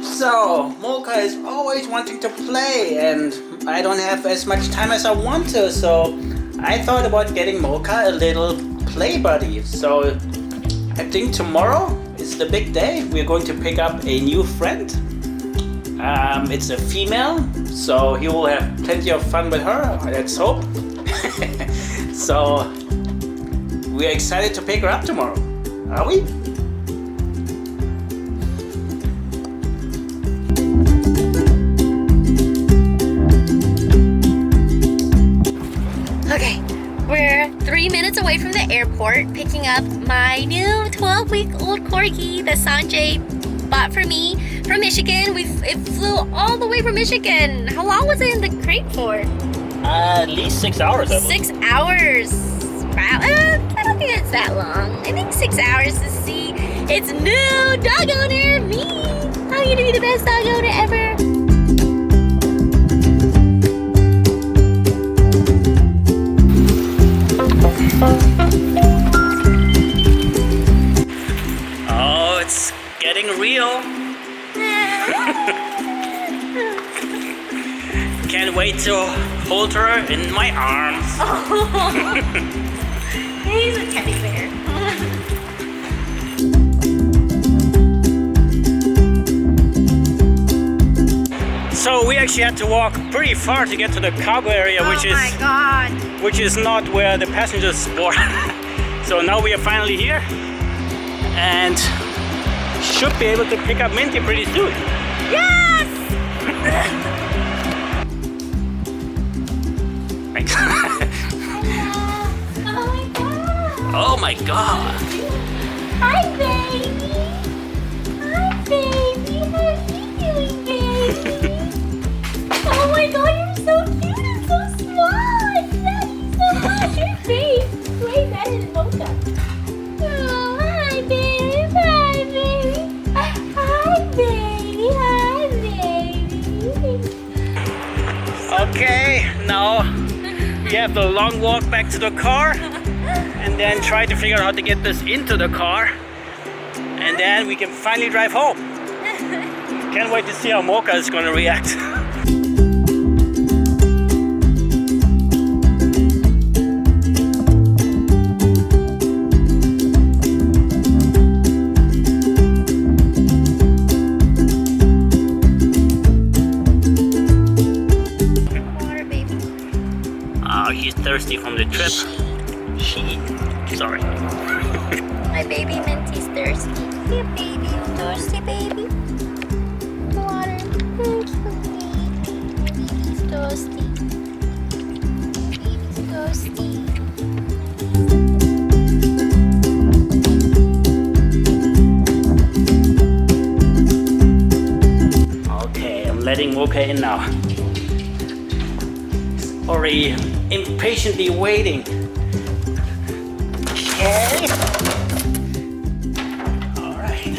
So, Mocha is always wanting to play and I don't have as much time as I want to, so I thought about getting Mocha a little play buddy. So, I think tomorrow is the big day. We're going to pick up a new friend. It's a female, so he will have plenty of fun with her, let's hope. So, we're excited to pick her up tomorrow. Are we? Okay, we're 3 minutes away from the airport picking up my new 12-week-old corgi that Sanjay bought for me from Michigan. It flew all the way from Michigan. How long was it in the crate for? At least 6 hours. 6 hours. Wow, I don't think it's that long. I think 6 hours to see its new dog owner, me. I'm gonna be the best dog owner ever. Oh, it's getting real. Can't wait to hold her in my arms. He's a teddy bear. So we actually had to walk pretty far to get to the cargo area, Oh my God. which is not where the passengers board. So now we are finally here and should be able to pick up Minty pretty soon. Yes! Oh my god! Hi, baby. Hi, baby. How are you doing, baby? Oh my God, you're so cute and so smart. Thank you so much. Your face is way better than Mocha. Oh, hi, baby. Hi, baby. Hi, baby. Hi, baby. Okay, now we have the long walk back to the car and then try to figure out how to get this into the car and then we can finally drive home. Can't wait to see how Mocha is going to react. Water, baby. Oh, he's thirsty from the trip. Sorry. My baby Minty's thirsty. Here, baby, you thirsty, baby. Water. Baby's thirsty. Baby's thirsty. Okay, I'm letting Mocha in now. Already impatiently waiting. Okay. Alright.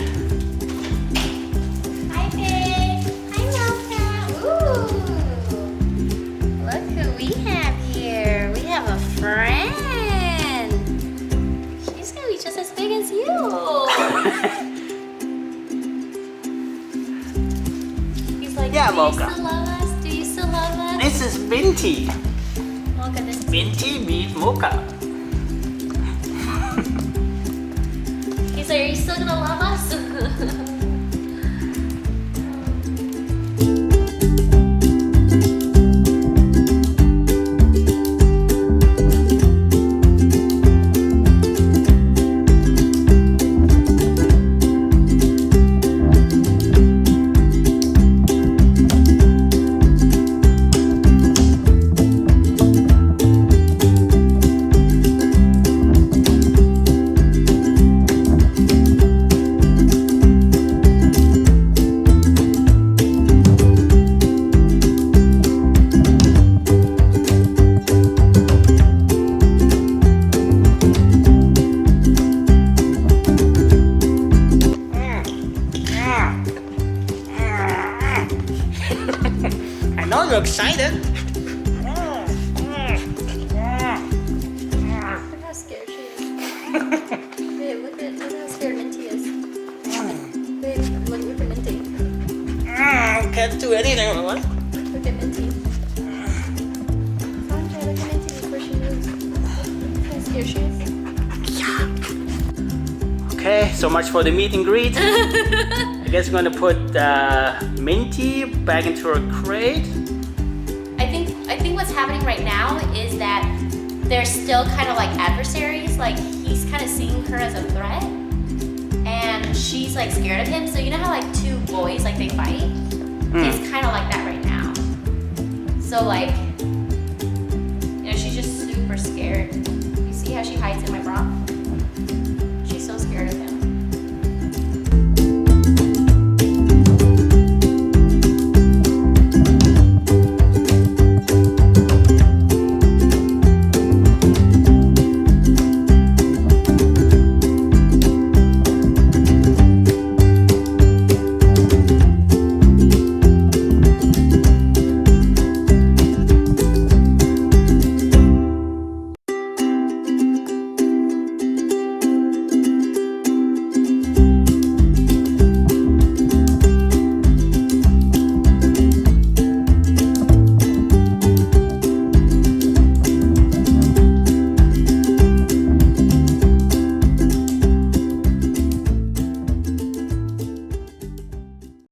Hi, babe. Hi, Mocha. Ooh. Look who we have here. We have a friend. She's gonna be just as big as you. He's like, Yeah, do Mocha. you still love us? Do you still love us? This is Minty. Mocha, this is Minty meet Mocha. He's like, are you still gonna love us? I know you're excited. Look how scared she is. Babe, look at how scared Minty is. Babe, look at Minty. can't do anything. What? Look at Minty. Andre, look at Minty before she moves. How scared she is. Okay, so much for the meet and greet. I guess we're gonna put Minty back into her crate. I think what's happening right now is that they're still kind of like adversaries. Like he's kind of seeing her as a threat, and she's like scared of him. So you know how like two boys like they fight? It's kind of like that right now. So like, you know, she's just super scared. You see how she hides in my bra? She's so scared of him.